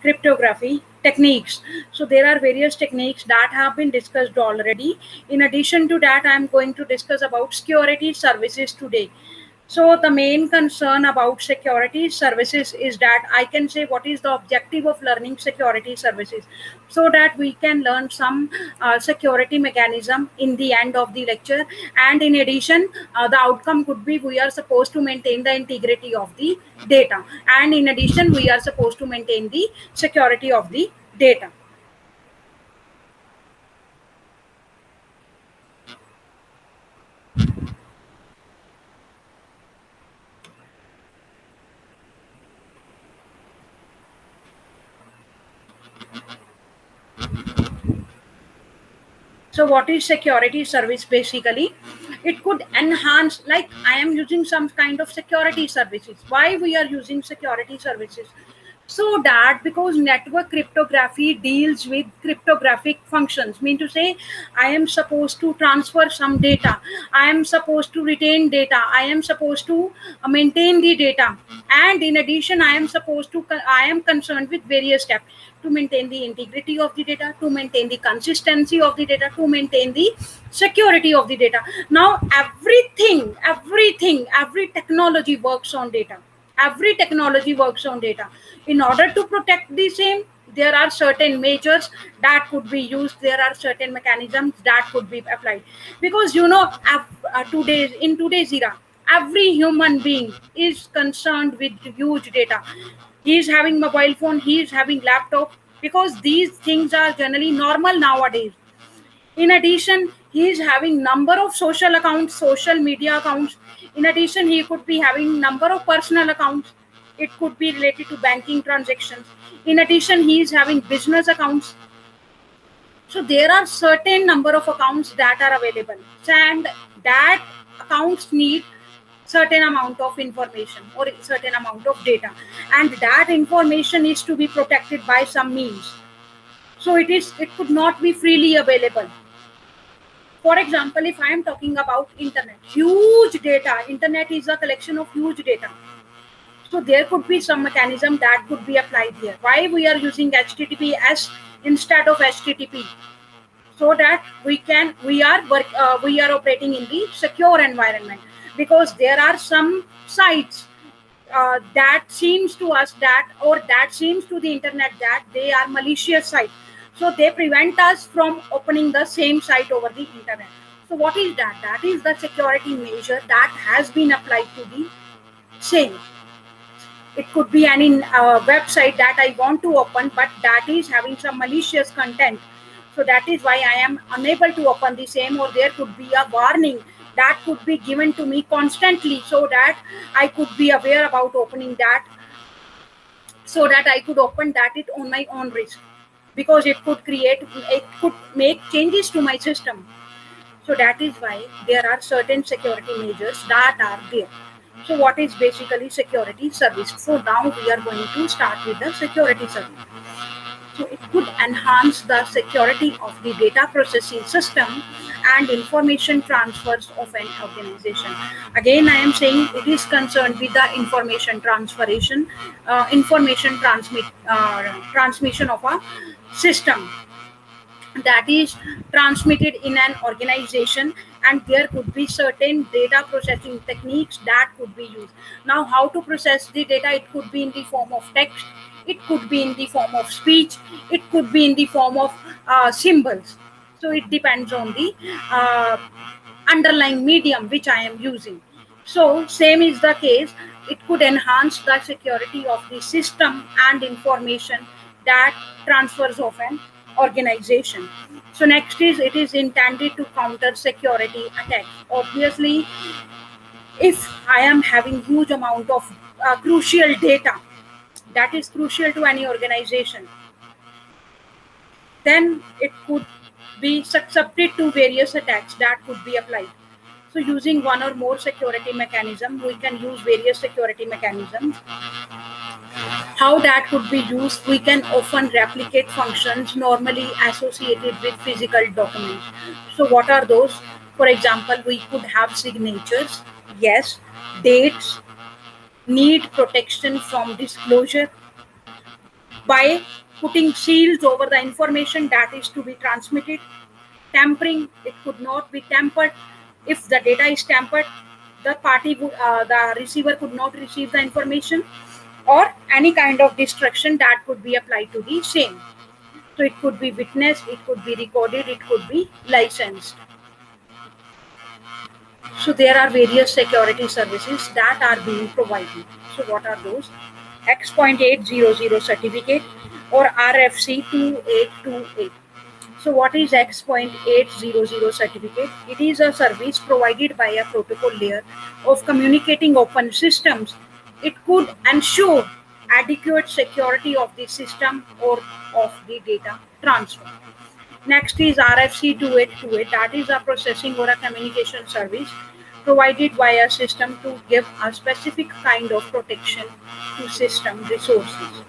cryptography techniques. So there are various techniques that have been discussed already. In addition to that, I am going to discuss about security services today. So the main concern about security services is that I can say what is the objective of learning security services, so that we can learn some security mechanism in the end of the lecture. And in addition, the outcome could be we are supposed to maintain the integrity of the data, and in addition we are supposed to maintain the security of the data. So what is security service basically? It could enhance, like I am using some kind of security services. Why we are using security services? So that because network cryptography deals with cryptographic functions, mean to say I am supposed to transfer some data, I am supposed to retain data, I am supposed to maintain the data, and in addition I am supposed to I am concerned with various steps to maintain the integrity of the data, to maintain the consistency of the data, to maintain the security of the data. Now every technology works on data. Every technology works on data. In order to protect the same, there are certain measures that could be used, there are certain mechanisms that could be applied. Because today's in today's era, every human being is concerned with huge data. He is having mobile phone, he is having laptop, because these things are generally normal nowadays. In addition, he is having number of social accounts, social media accounts. In addition, he could be having number of personal accounts. It could be related to banking transactions. In addition, he is having business accounts. So there are certain number of accounts that are available, and that accounts need certain amount of information or certain amount of data, and that information is to be protected by some means. So it could not be freely available. For example, if I am talking about internet, huge data, internet is a collection of huge data. So there could be some mechanism that could be applied here. Why we are using HTTPS instead of HTTP? So that we are operating in the secure environment, because there are some sites that seems to us that, or that seems to the internet that they are malicious sites, so they prevent us from opening the same site over the internet. So what is that? That is the security measure that has been applied to the same. It could be any website that I want to open, but that is having some malicious content. So that is why I am unable to open the same, or there could be a warning that could be given to me constantly, so that I could be aware about opening that, so that I could open that it on my own risk, because it could make changes to my system. So that is why there are certain security measures that are there. So what is basically security service? So now we are going to start with the security service. So it could enhance the security of the data processing system and information transfers of an organization. Again, I am saying it is concerned with the transmission of a system that is transmitted in an organization, and there could be certain data processing techniques that could be used. Now, how to process the data? It could be in the form of text, it could be in the form of speech, it could be in the form of symbols. So it depends on the uh, underlying medium which I am using. So same is the case. It could enhance the security of the system and information that transfers of an organization. So next is, it is intended to counter security attacks. Obviously, if I am having huge amount of crucial data that is crucial to any organization, then it could be susceptible to various attacks that could be applied. So using one or more security mechanism, we can use various security mechanisms. How that could be used? We can often replicate functions normally associated with physical documents. So what are those? For example, we could have signatures, yes, dates, need protection from disclosure, by putting seals over the information that is to be transmitted. Tampering, it could not be tampered. If the data is tampered, the receiver could not receive the information, or any kind of destruction that could be applied to the same. So it could be witnessed, it could be recorded, it could be licensed. So there are various security services that are being provided. So what are those? X.800 certificate or RFC 2828. So what is X.800 certificate? It is a service provided by a protocol layer of communicating open systems. It could ensure adequate security of the system or of the data transfer. Next is RFC 2828, that is a processing or a communication service provided by a system to give a specific kind of protection to system resources.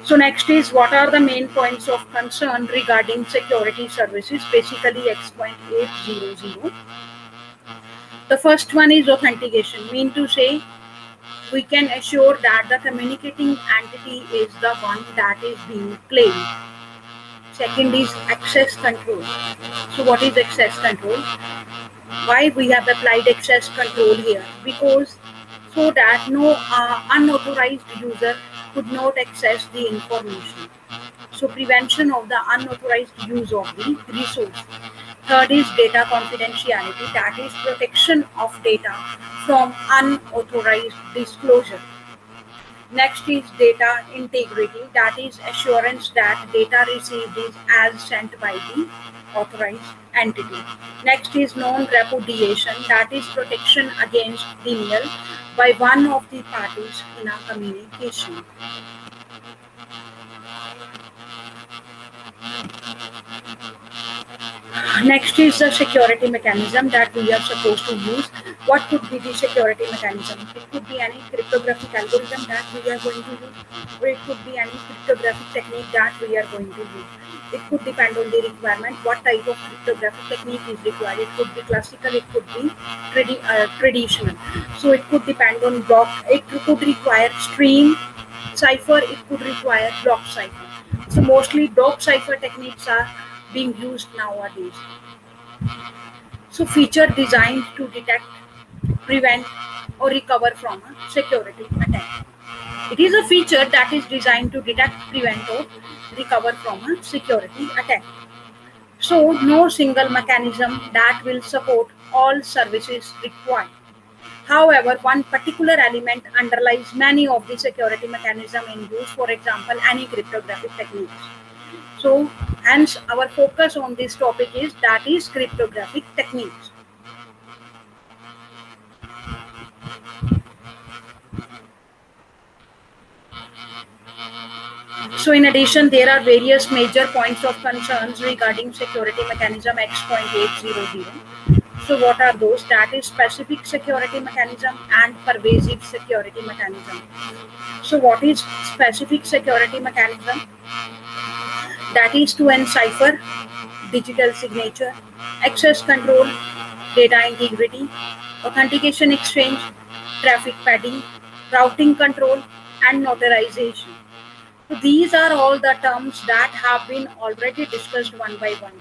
So next is what are the main points of concern regarding security services, basically X.800. The first one is authentication, mean to say we can assure that the communicating entity is the one that is being claimed. Second is access control. So what is access control? Why we have applied access control here? Because so that no unauthorized user could not access the information. So prevention of the unauthorized use of the resource. Third is data confidentiality, that is protection of data from unauthorized disclosure. Next is data integrity, that is assurance that data received is as sent by the authorized entity. Next is non-repudiation, that is protection against denial by one of the parties in a communication. Next is the security mechanism that we are supposed to use. What could be the security mechanism? It could be any cryptographic algorithm that we are going to use, or it could be any cryptographic technique that we are going to use. It could depend on the requirement, what type of cryptographic technique is required. It could be classical, it could be traditional. So it could depend on block, it could require string cipher, it could require block cipher. So mostly block cipher techniques are being used nowadays. So feature designed to detect, prevent, or recover from a security attack. It is a feature that is designed to detect, prevent, or recover from a security attack. So no single mechanism that will support all services required. However, one particular element underlies many of the security mechanism in use, for example, any cryptographic techniques. So hence our focus on this topic is that is cryptographic techniques. So in addition, there are various major points of concerns regarding security mechanism X.800. So what are those? That is specific security mechanism and pervasive security mechanism. So what is specific security mechanism? That is to encipher digital signature, access control, data integrity, authentication exchange, traffic padding, routing control, and notarization. So these are all the terms that have been already discussed one by one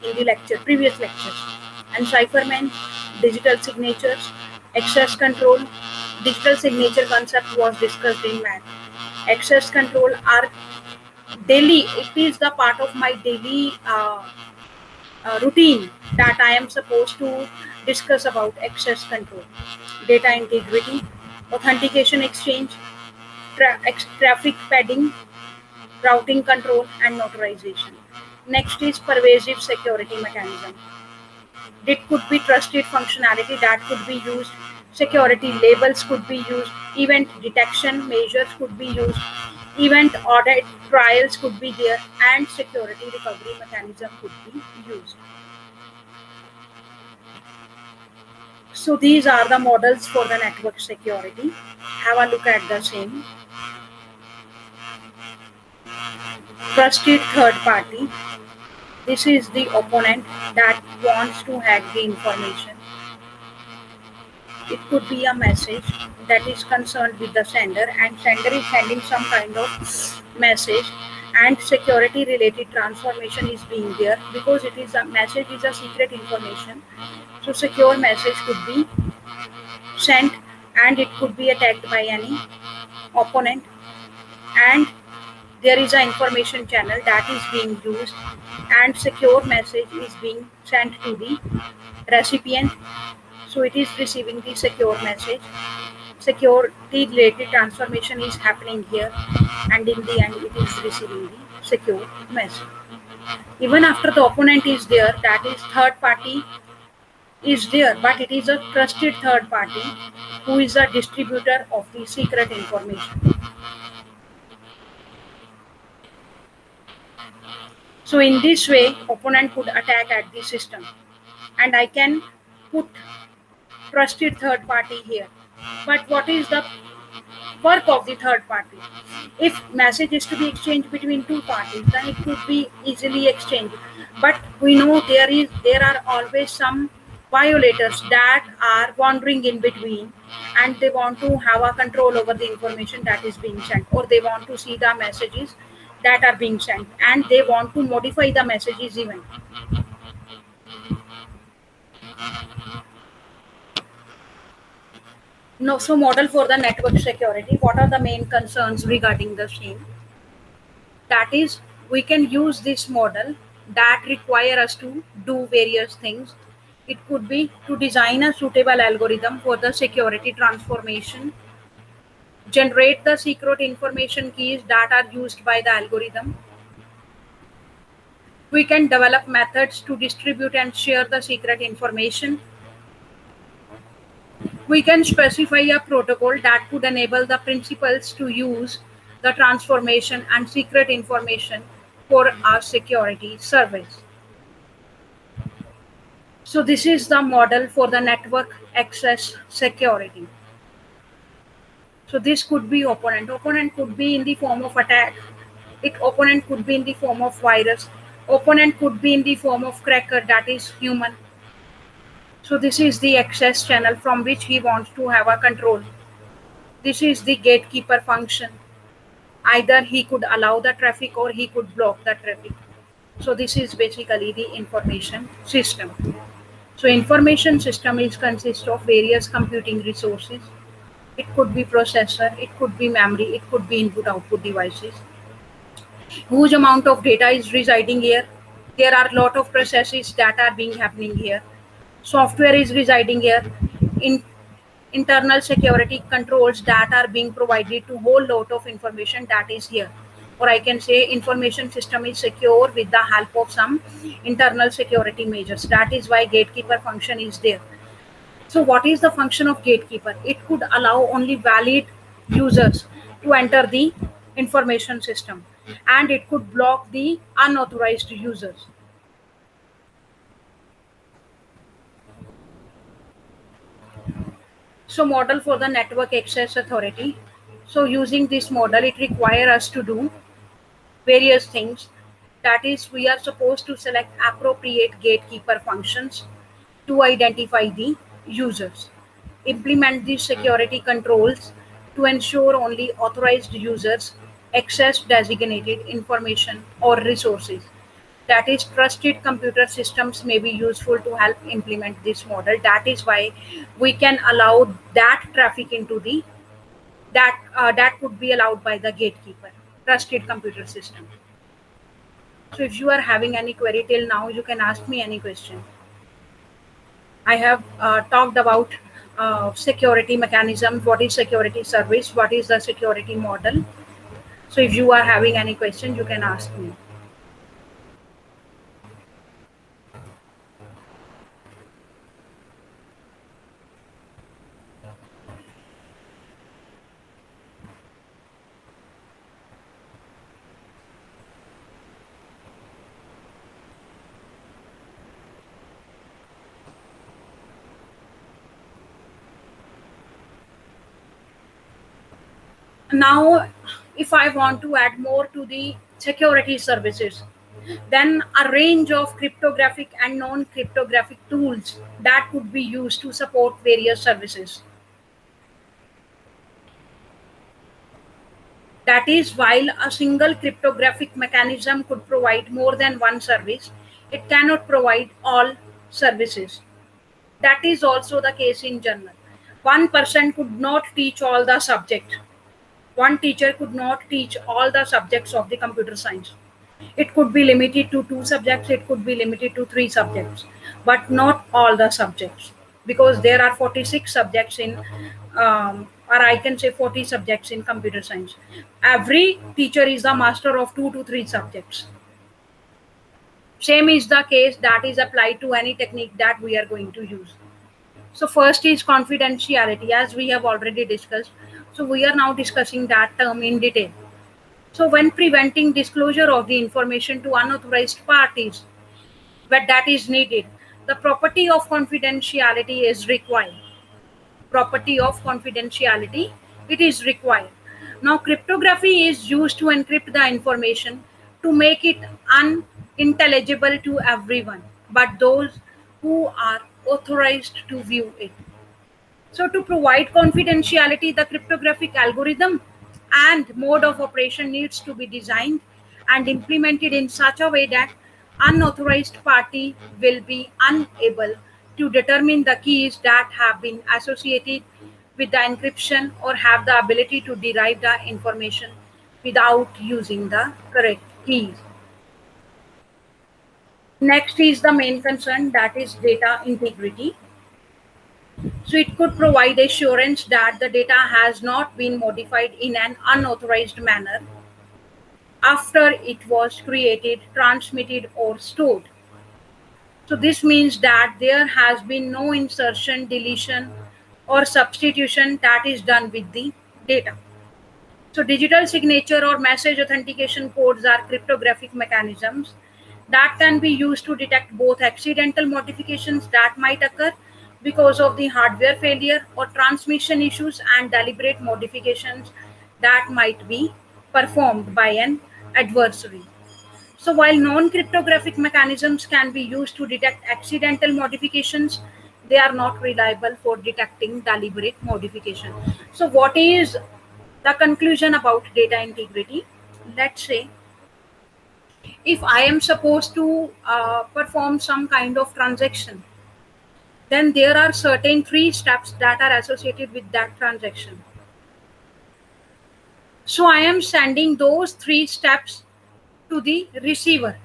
in the previous lectures. Encipherment, digital signatures, access control, digital signature concept was discussed in math. Access control are daily, it is the part of my daily routine that I am supposed to discuss about access control, data integrity, authentication exchange, traffic padding, routing control, and notarization. Next is pervasive security mechanism. It could be trusted functionality that could be used, security labels could be used, event detection measures could be used, event audit trials could be there, and security recovery mechanism could be used. So these are the models for the network security. Have a look at the same. Trusted third party. This is the opponent that wants to hack the information. It could be a message that is concerned with the sender, and sender is sending some kind of message, and security related transformation is being there because it is a message is a secret information. So secure message could be sent, and it could be attacked by any opponent, and there is an information channel that is being used, and secure message is being sent to the recipient, so it is receiving the secure message. Security related transformation is happening here, and in the end it is receiving the secure message. Even after the opponent is there, that is third party is there, but it is a trusted third party who is a distributor of the secret information. So in this way, opponent could attack at the system, and I can put trusted third party here. But what is the work of the third party? If message is to be exchanged between two parties, then it could be easily exchanged. But we know there are always some violators that are wandering in between, and they want to have a control over the information that is being sent, or they want to see the messages that are being sent, and they want to modify the messages even. No, so model for the network security. What are the main concerns regarding the same? That is, we can use this model that require us to do various things. It could be to design a suitable algorithm for the security transformation, generate the secret information keys that are used by the algorithm. We can develop methods to distribute and share the secret information. We can specify a protocol that could enable the principals to use the transformation and secret information for our security service. So this is the model for the network access security. So this could be opponent. Opponent could be in the form of attack. Opponent could be in the form of virus. Opponent could be in the form of cracker, that is human. So this is the access channel from which he wants to have a control. This is the gatekeeper function. Either he could allow the traffic or he could block the traffic. So this is basically the information system. So information system is consists of various computing resources. It could be processor, it could be memory, it could be input output devices. Huge amount of data is residing here. There are a lot of processes that are being happening here. Software is residing here. In internal security controls that are being provided to whole lot of information that is here, or I can say information system is secure with the help of some internal security measures. That is why gatekeeper function is there. So what is the function of gatekeeper? It could allow only valid users to enter the information system, and it could block the unauthorized users. So model for the network access authority. So using this model, it requires us to do various things. That is, we are supposed to select appropriate gatekeeper functions to identify the users, implement the security controls to ensure only authorized users access designated information or resources. That is, trusted computer systems may be useful to help implement this model. That is why we can allow that traffic into the that could be allowed by the gatekeeper, trusted computer system. So if you are having any query till now, you can ask me any question. I have talked about security mechanism, what is security service, what is the security model. So if you are having any question, you can ask me. Now, if I want to add more to the security services, Then a range of cryptographic and non-cryptographic tools that could be used to support various services. That is, while a single cryptographic mechanism could provide more than one service, it cannot provide all services. That is also the case in general. One person could not teach all the subjects. One teacher could not teach all the subjects of the computer science. It could be limited to two subjects, it could be limited to three subjects, but not all the subjects, because there are 46 subjects in, or I can say 40 subjects in computer science. Every teacher is the master of 2 to 3 subjects. Same is the case that is applied to any technique that we are going to use. So first is confidentiality, as we have already discussed. So we are now discussing that term in detail. So when preventing disclosure of the information to unauthorized parties, but that is needed, the property of confidentiality is required. Property of confidentiality, it is required. Now cryptography is used to encrypt the information to make it unintelligible to everyone, but those who are authorized to view it. So to provide confidentiality, the cryptographic algorithm and mode of operation needs to be designed and implemented in such a way that unauthorized party will be unable to determine the keys that have been associated with the encryption or have the ability to derive the information without using the correct keys. Next is the main concern, that is data integrity. So it could provide assurance that the data has not been modified in an unauthorized manner after it was created, transmitted, or stored. So this means that there has been no insertion, deletion, or substitution that is done with the data. So digital signature or message authentication codes are cryptographic mechanisms that can be used to detect both accidental modifications that might occur because of the hardware failure or transmission issues and deliberate modifications that might be performed by an adversary. So while non-cryptographic mechanisms can be used to detect accidental modifications, they are not reliable for detecting deliberate modification. So what is the conclusion about data integrity? Let's say if I am supposed to perform some kind of transaction, then there are certain 3 steps that are associated with that transaction. So I am sending those 3 steps to the receiver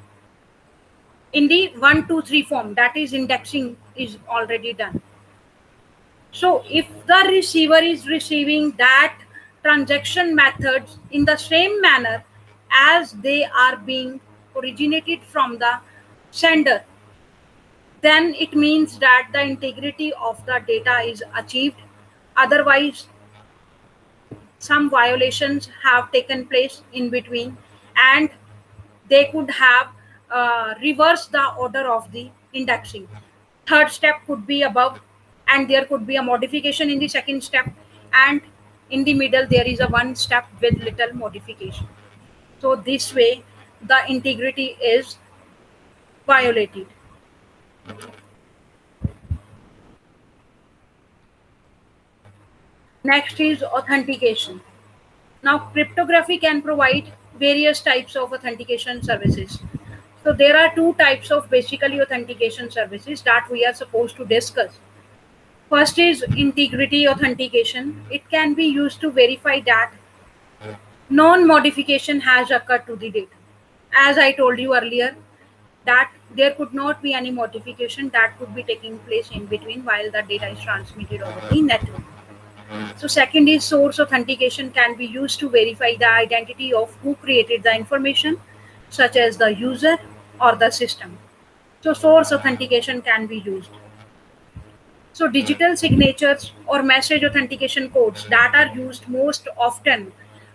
in the 1 2 3 form, that is indexing is already done. So if the receiver is receiving that transaction methods in the same manner as they are being originated from the sender, then it means that the integrity of the data is achieved. Otherwise, some violations have taken place in between, and they could have reversed the order of the indexing. Third step could be above, and there could be a modification in the second step, and in the middle there is a one step with little modification. So this way the integrity is violated. Next is authentication. Now cryptography can provide various types of authentication services. So there are 2 types of basically authentication services that we are supposed to discuss. First is integrity authentication. It can be used to verify that non-modification has occurred to the data. As I told you earlier, that there could not be any modification that could be taking place in between while the data is transmitted over the network. So second is source authentication, can be used to verify the identity of who created the information, such as the user or the system. So source authentication can be used. So digital signatures or message authentication codes that are used most often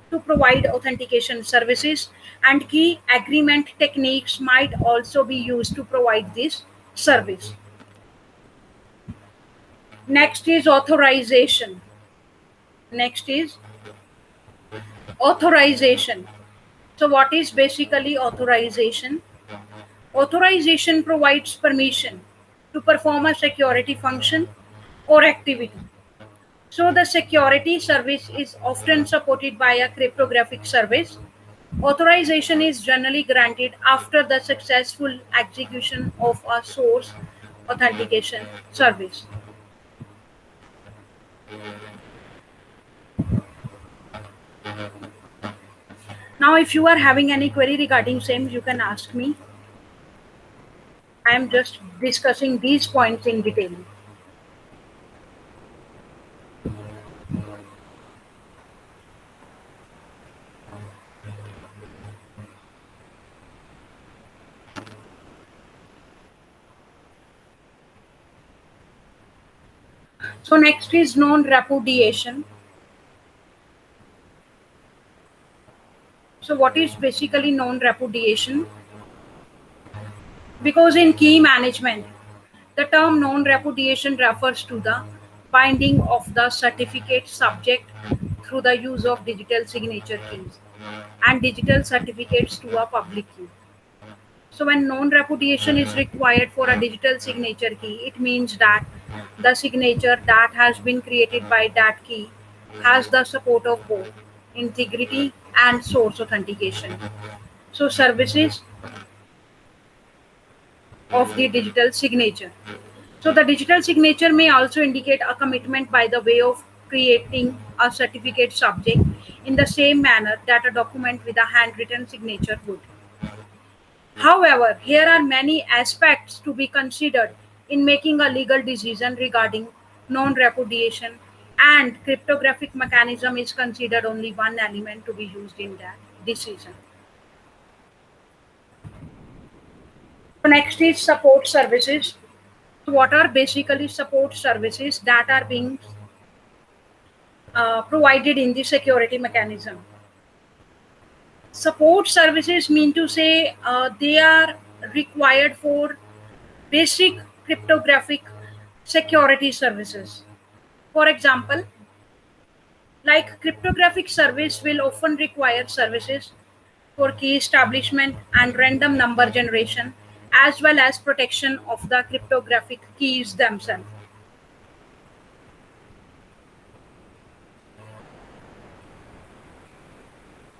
to provide authentication services, and key agreement techniques might also be used to provide this service. Next is authorization. Next is authorization. So what is basically authorization? Authorization provides permission to perform a security function or activity. So the security service is often supported by a cryptographic service. Authorization is generally granted after the successful execution of a source authentication service. Now, if you are having any query regarding same, you can ask me. I am just discussing these points in detail. So next is non-repudiation. So what is basically non-repudiation? Because in key management, the term non-repudiation refers to the binding of the certificate subject through the use of digital signature keys and digital certificates to a public key. So when non-repudiation is required for a digital signature key, it means that the signature that has been created by that key has the support of both integrity and source authentication. So services of the digital signature. So the digital signature may also indicate a commitment by the way of creating a certificate subject in the same manner that a document with a handwritten signature would. However, here are many aspects to be considered in making a legal decision regarding non-repudiation, and cryptographic mechanism is considered only one element to be used in that decision. So next is support services. So what are basically support services that are being provided in the security mechanism? Support services mean to say they are required for basic cryptographic security services. For example, like cryptographic service will often require services for key establishment and random number generation, as well as protection of the cryptographic keys themselves.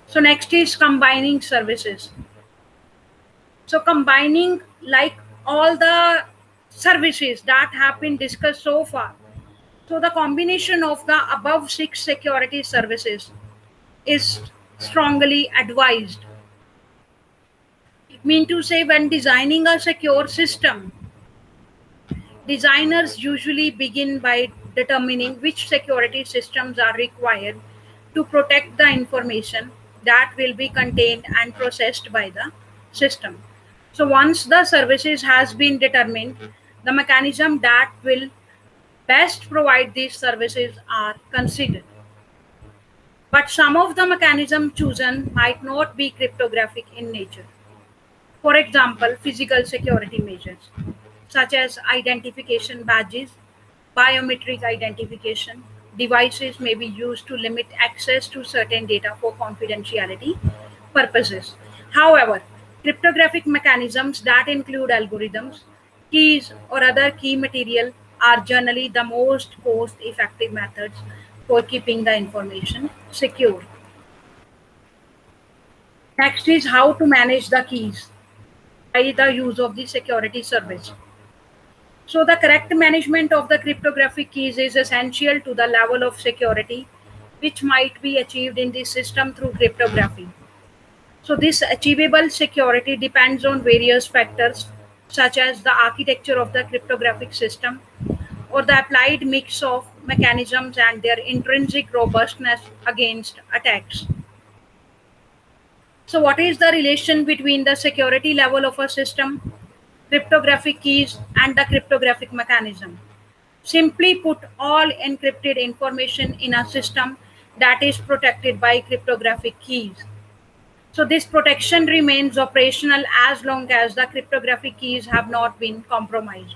So next is combining services. So combining like all the services that have been discussed so far. So the combination of the above six security services is strongly advised. Mean to say when designing a secure system, designers usually begin by determining which security systems are required to protect the information that will be contained and processed by the system. So once the services has been determined, the mechanism that will best provide these services are considered. But some of the mechanism chosen might not be cryptographic in nature. For example, physical security measures such as identification badges, biometric identification, devices may be used to limit access to certain data for confidentiality purposes. However, cryptographic mechanisms that include algorithms, keys, or other key material are generally the most cost effective methods for keeping the information secure. Next is how to manage the keys by the use of the security service. So the correct management of the cryptographic keys is essential to the level of security which might be achieved in the system through cryptography. So this achievable security depends on various factors such as the architecture of the cryptographic system or the applied mix of mechanisms and their intrinsic robustness against attacks. So what is the relation between the security level of a system, cryptographic keys, and the cryptographic mechanism? Simply put, all encrypted information in a system that is protected by cryptographic keys. So this protection remains operational as long as the cryptographic keys have not been compromised.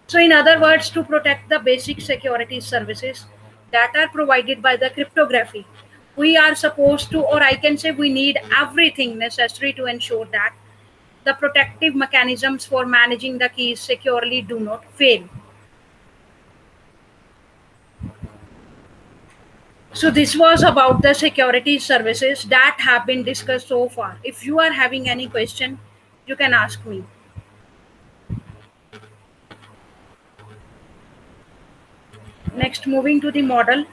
So in other words, to protect the basic security services that are provided by the cryptography, we are supposed to, or I can say we need everything necessary to ensure that the protective mechanisms for managing the keys securely do not fail. So this was about the security services that have been discussed so far. If you are having any question, you can ask me. Next, moving to the model.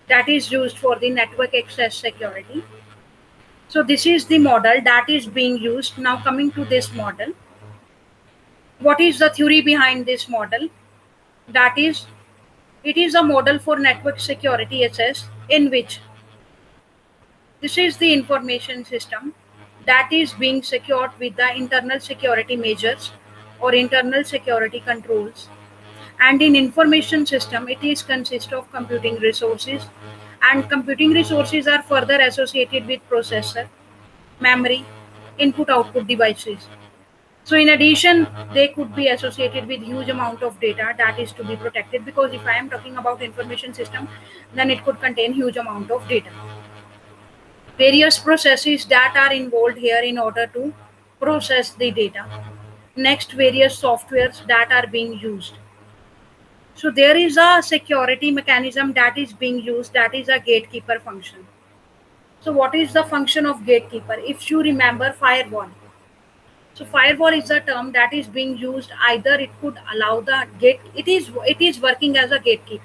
That is used for the network access security. So this is the model that is being used. Now coming to this model, what is the theory behind this model? That is, it is a model for network security access in which this is the information system that is being secured with the internal security measures or internal security controls. And in information system, it is consist of computing resources, and computing resources are further associated with processor, memory, input output devices. So in addition, they could be associated with huge amount of data that is to be protected, because if I am talking about information system, then it could contain huge amount of data. Various processes that are involved here in order to process the data. Next, various softwares that are being used. So there is a security mechanism that is being used, that is a gatekeeper function. So what is the function of gatekeeper? If you remember firewall. So firewall is a term that is being used, either it could allow the gate, it is working as a gatekeeper.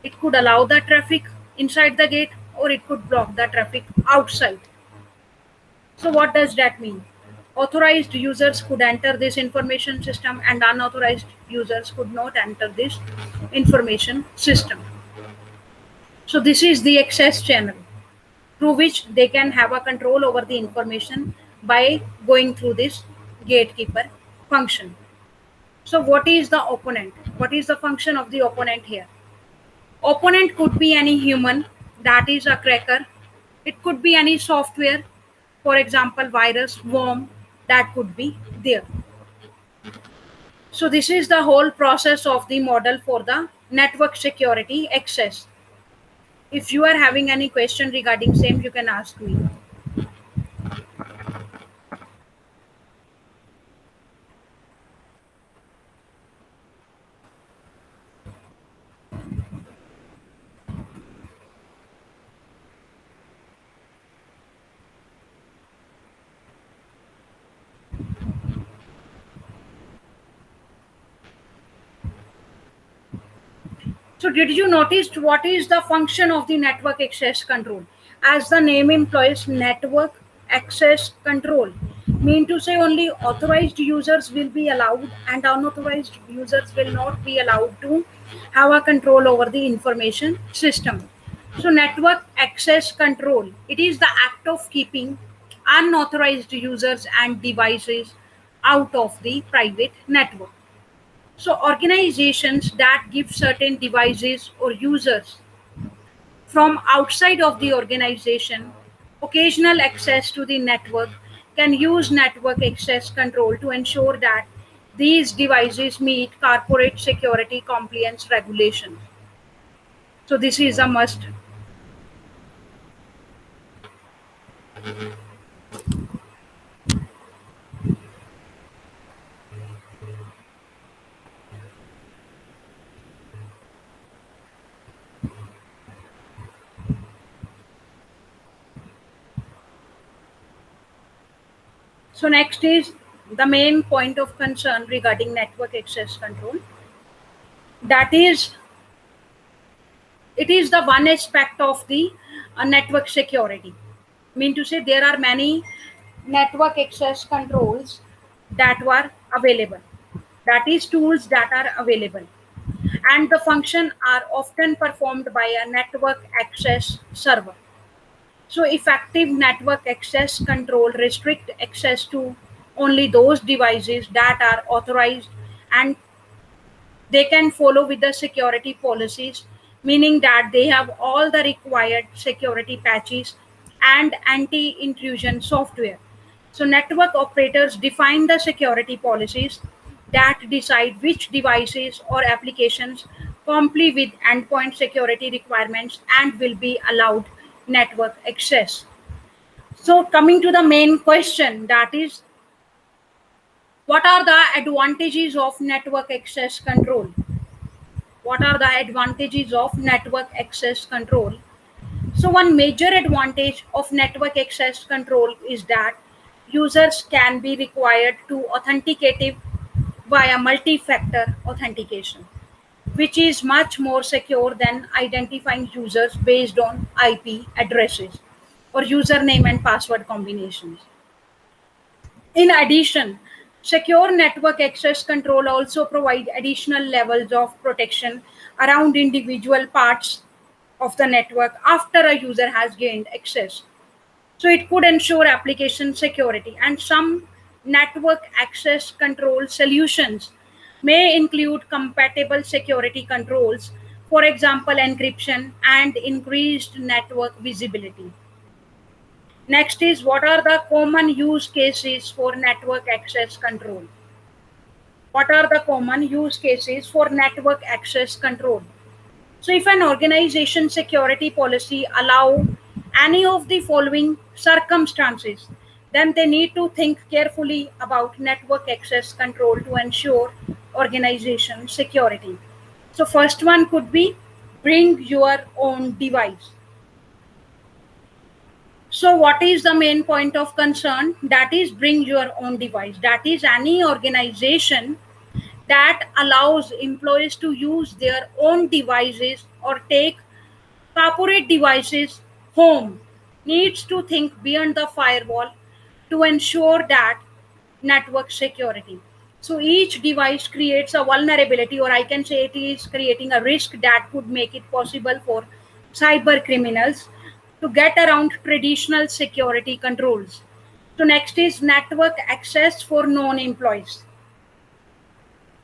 It could allow the traffic inside the gate, or it could block the traffic outside. So what does that mean? Authorized users could enter this information system, and unauthorized users could not enter this information system. So this is the access channel through which they can have a control over the information by going through this gatekeeper function. So what is the opponent? What is the function of the opponent here? Opponent could be any human, that is a cracker. It could be any software, for example, virus, worm, that could be there. So this is the whole process of the model for the network security access. If you are having any question regarding same, you can ask me. So did you notice what is the function of the network access control? As the name implies, network access control mean to say only authorized users will be allowed, and unauthorized users will not be allowed to have a control over the information system. So network access control, it is the act of keeping unauthorized users and devices out of the private network. So organizations that give certain devices or users from outside of the organization occasional access to the network can use network access control to ensure that these devices meet corporate security compliance regulations. So this is a must. So next is the main point of concern regarding network access control. That is, it is the one aspect of the network security. Mean to say there are many network access controls that were available. That is tools that are available. And the function are often performed by a network access server. So effective network access control restrict access to only those devices that are authorized, and they can follow with the security policies, meaning that they have all the required security patches and anti-intrusion software. So network operators define the security policies that decide which devices or applications comply with endpoint security requirements and will be allowed network access. So coming to the main question, that is, what are the advantages of network access control? What are the advantages of network access control? So one major advantage of network access control is that users can be required to authenticate via multi-factor authentication, which is much more secure than identifying users based on IP addresses or username and password combinations. In addition, secure network access control also provide additional levels of protection around individual parts of the network after a user has gained access. So it could ensure application security, and some network access control solutions may include compatible security controls, for example, encryption and increased network visibility. Next is, what are the common use cases for network access control? What are the common use cases for network access control? So if an organization security policy allow any of the following circumstances, then they need to think carefully about network access control to ensure organization security. So first one could be, bring your own device. So what is the main point of concern? That is, bring your own device. That is, any organization that allows employees to use their own devices or take corporate devices home needs to think beyond the firewall to ensure that network security. So each device creates a vulnerability, or I can say it is creating a risk that could make it possible for cyber criminals to get around traditional security controls. So next is network access for non-employees.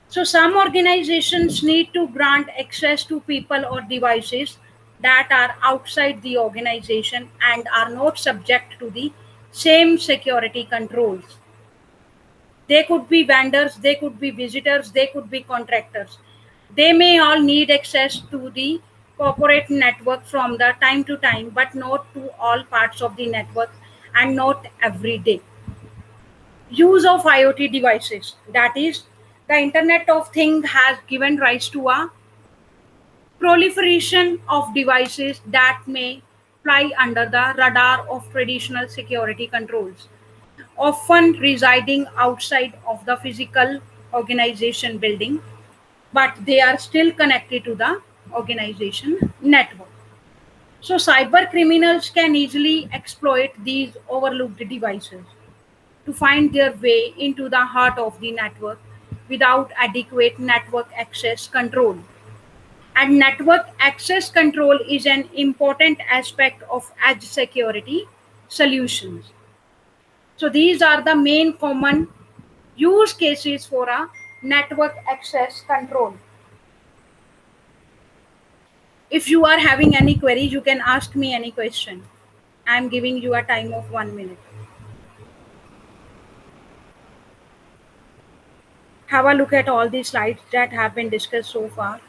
So some organizations need to grant access to people or devices that are outside the organization and are not subject to the same security controls. They could be vendors, they could be visitors, they could be contractors. They may all need access to the corporate network from the time to time, but not to all parts of the network and not every day. Use of IoT devices, that is, the Internet of Things has given rise to a proliferation of devices that may fly under the radar of traditional security controls, often residing outside of the physical organization building, but they are still connected to the organization network. So cyber criminals can easily exploit these overlooked devices to find their way into the heart of the network without adequate network access control. And network access control is an important aspect of edge security solutions. So these are the main common use cases for a network access control. If you are having any queries, you can ask me any question. I am giving you a time of 1 minute. Have a look at all the slides that have been discussed so far.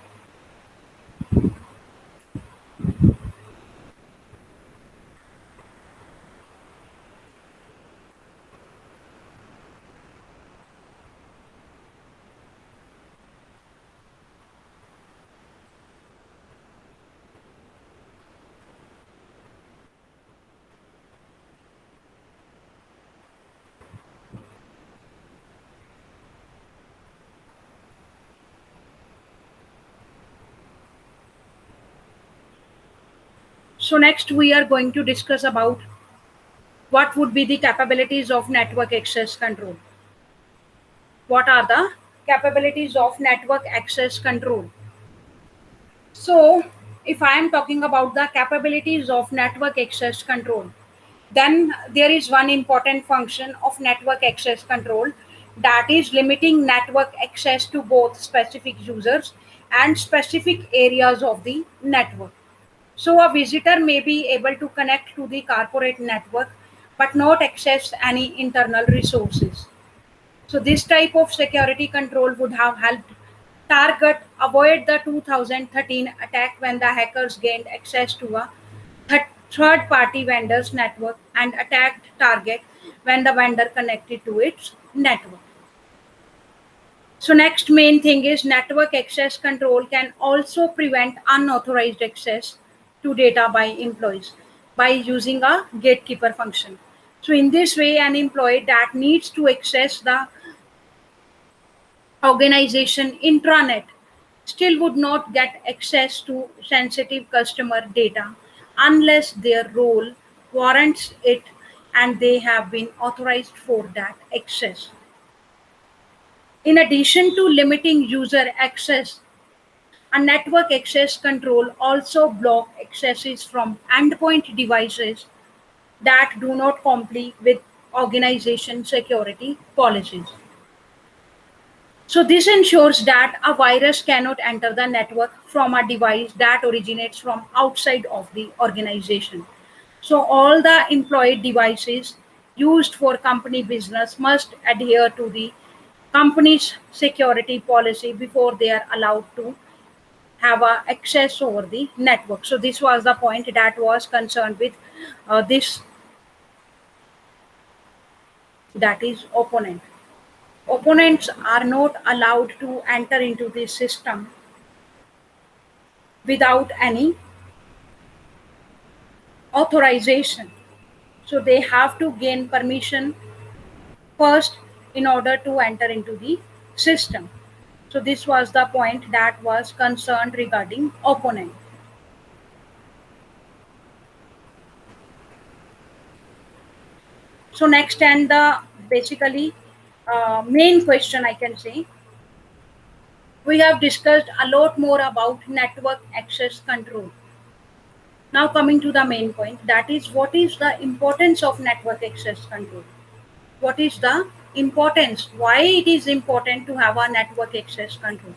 So next we are going to discuss about what would be the capabilities of network access control. What are the capabilities of network access control? So if I am talking about the capabilities of network access control, then there is one important function of network access control, that is limiting network access to both specific users and specific areas of the network. So a visitor may be able to connect to the corporate network but not access any internal resources. So this type of security control would have helped Target avoid the 2013 attack when the hackers gained access to a third party vendor's network and attacked Target when the vendor connected to its network. So next main thing is network access control can also prevent unauthorized access to data by employees by using a gatekeeper function. So in this way, an employee that needs to access the organization intranet still would not get access to sensitive customer data unless their role warrants it and they have been authorized for that access. In addition to limiting user access, a network access control also block accesses from endpoint devices that do not comply with organization security policies. So this ensures that a virus cannot enter the network from a device that originates from outside of the organization. So all the employee devices used for company business must adhere to the company's security policy before they are allowed to have access over the network. So this was the point that was concerned with this, that is opponent. Opponents are not allowed to enter into the system without any authorization. So they have to gain permission first in order to enter into the system. So this was the point that was concerned regarding opponent. So next and the basically main question I can say, we have discussed a lot more about network access control. Now coming to the main point, that is what is the importance of network access control? What is the importance? Why it is important to have a network access control?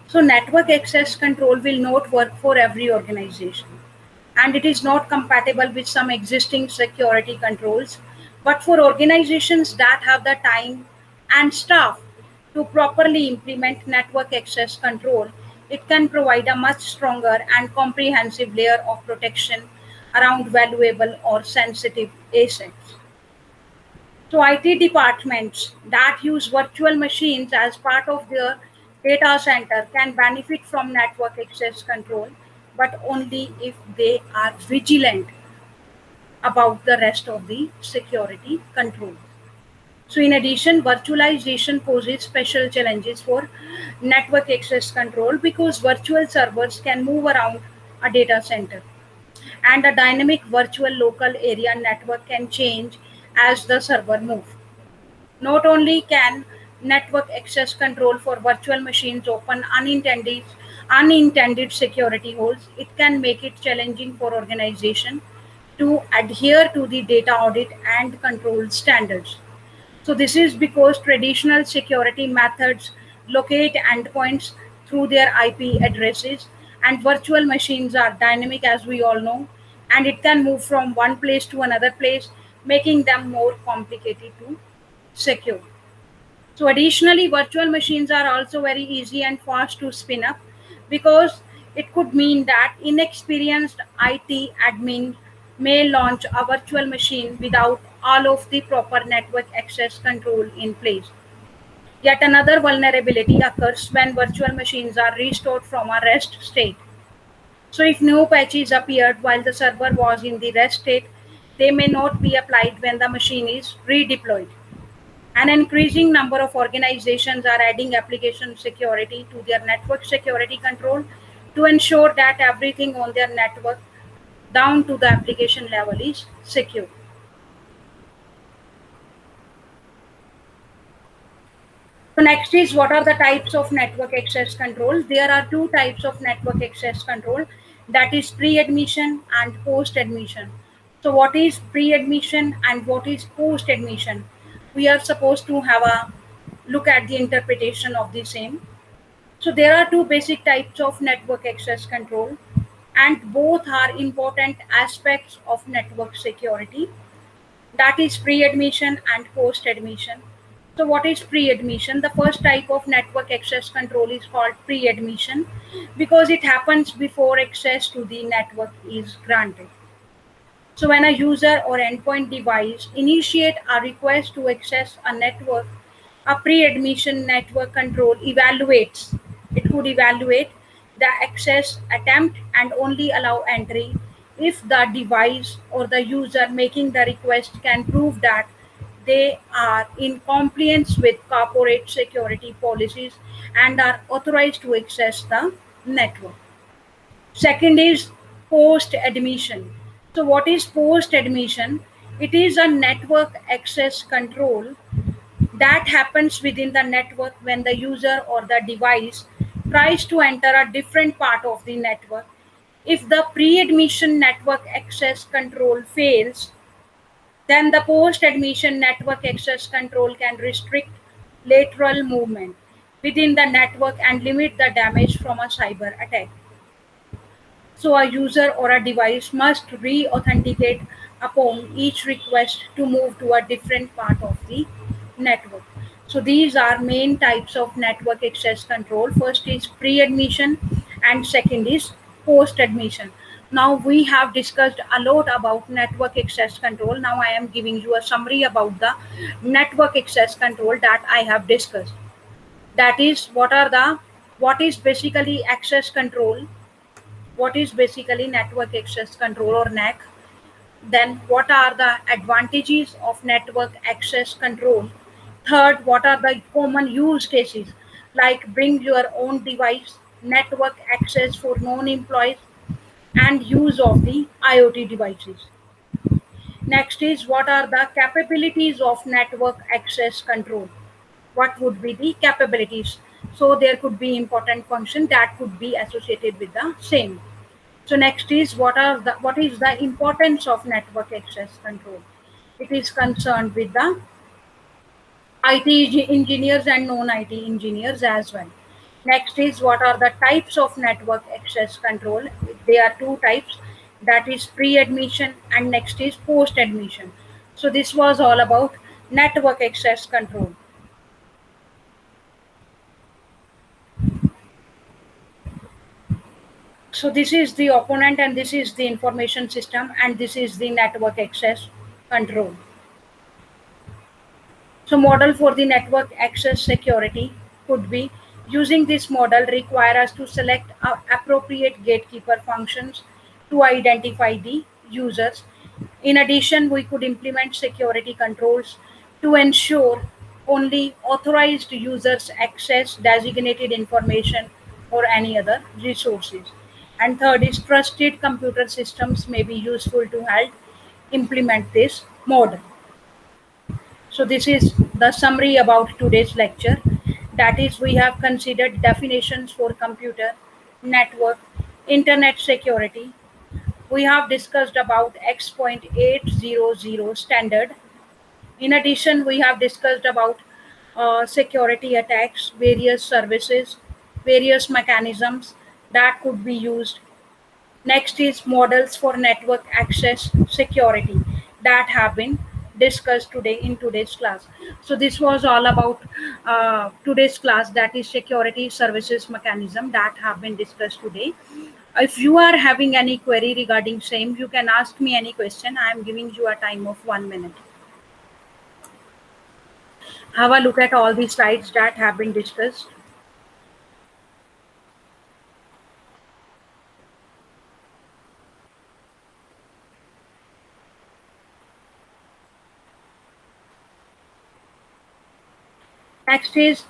So network access control will not work for every organization and it is not compatible with some existing security controls. But for organizations that have the time and staff to properly implement network access control, it can provide a much stronger and comprehensive layer of protection around valuable or sensitive assets. So IT departments that use virtual machines as part of their data center can benefit from network access control, but only if they are vigilant about the rest of the security control. So in addition, virtualization poses special challenges for network access control because virtual servers can move around a data center and a dynamic virtual local area network can change as the server moves. Not only can network access control for virtual machines open unintended security holes, it can make it challenging for organizations to adhere to the data audit and control standards. So this is because traditional security methods locate endpoints through their IP addresses and virtual machines are dynamic as we all know, and it can move from one place to another place, making them more complicated to secure. So additionally, virtual machines are also very easy and fast to spin up because it could mean that inexperienced IT admin may launch a virtual machine without all of the proper network access control in place. Yet another vulnerability occurs when virtual machines are restored from a rest state. So if no patches appeared while the server was in the rest state, they may not be applied when the machine is redeployed. An increasing number of organizations are adding application security to their network security control to ensure that everything on their network down to the application level is secure. So next is what are the types of network access control? There are two types of network access control, that is pre-admission and post-admission. So what is pre-admission and what is post-admission? We are supposed to have a look at the interpretation of the same. So there are two basic types of network access control and both are important aspects of network security, that is pre-admission and post-admission. So what is pre-admission? The first type of network access control is called pre-admission because it happens before access to the network is granted. So when a user or endpoint device initiate a request to access a network, a pre-admission network control evaluates. It could evaluate the access attempt and only allow entry if the device or the user making the request can prove that they are in compliance with corporate security policies and are authorized to access the network. Second is post admission. So, what is post admission? It is a network access control that happens within the network when the user or the device tries to enter a different part of the network. If the pre admission network access control fails, then the post admission network access control can restrict lateral movement within the network and limit the damage from a cyber attack. So a user or a device must re-authenticate upon each request to move to a different part of the network. So these are main types of network access control. First is pre-admission and second is post-admission. Now we have discussed a lot about network access control. Now I am giving you a summary about the network access control that I have discussed. That is what is basically access control, what is basically network access control or NAC, then what are the advantages of network access control, third, what are the common use cases like bring your own device, network access for non-employees, and use of the IoT devices. Next is what are the capabilities of network access control, what would be the capabilities. So there could be important function that could be associated with the same. So next is what is the importance of network access control? It is concerned with the IT engineers and non-IT engineers as well. Next is what are the types of network access control? There are two types, that is pre-admission and next is post-admission. So this was all about network access control. So this is the opponent and this is the information system and this is the network access control. So model for the network access security could be, using this model require us to select appropriate gatekeeper functions to identify the users. In addition, we could implement security controls to ensure only authorized users access designated information or any other resources. And third is trusted computer systems may be useful to help implement this model. So this is the summary about today's lecture. That is, we have considered definitions for computer, network, internet security. We have discussed about X.800 standard. In addition, we have discussed about security attacks, various services, various mechanisms that could be used. Next is models for network access security that have been discussed today in today's class. So this was all about today's class, that is security services mechanism that have been discussed today. If you are having any query regarding same, you can ask me any question. I am giving you a time of 1 minute. Have a look at all the slides that have been discussed. Next is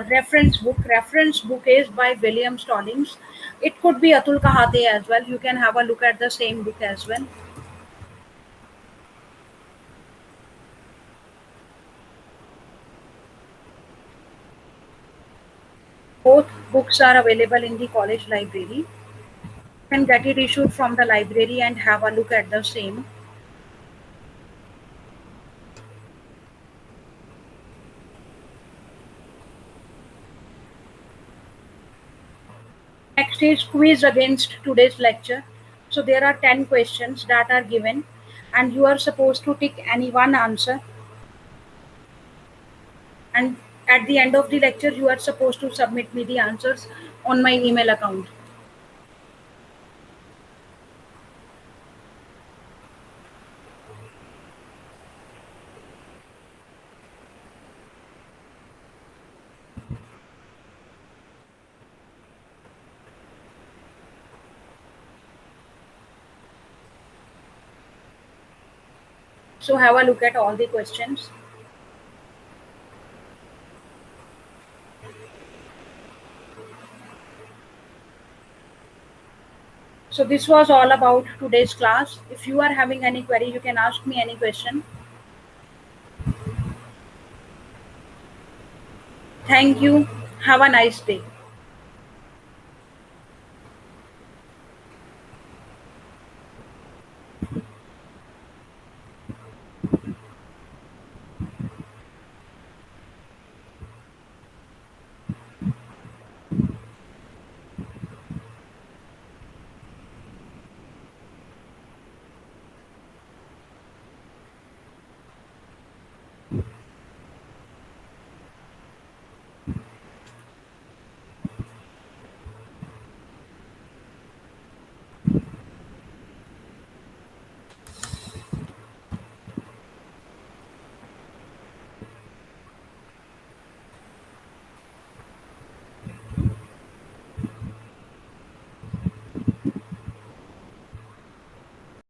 reference book. Reference book is by William Stallings. It could be Atul Kahate as well. You can have a look at the same book as well. Both books are available in the college library. You can get it issued from the library and have a look at the same. Next is quiz against today's lecture. So there are 10 questions that are given and you are supposed to tick any one answer. And at the end of the lecture, you are supposed to submit me the answers on my email account. So have a look at all the questions. So this was all about today's class. If you are having any query, you can ask me any question. Thank you. Have a nice day.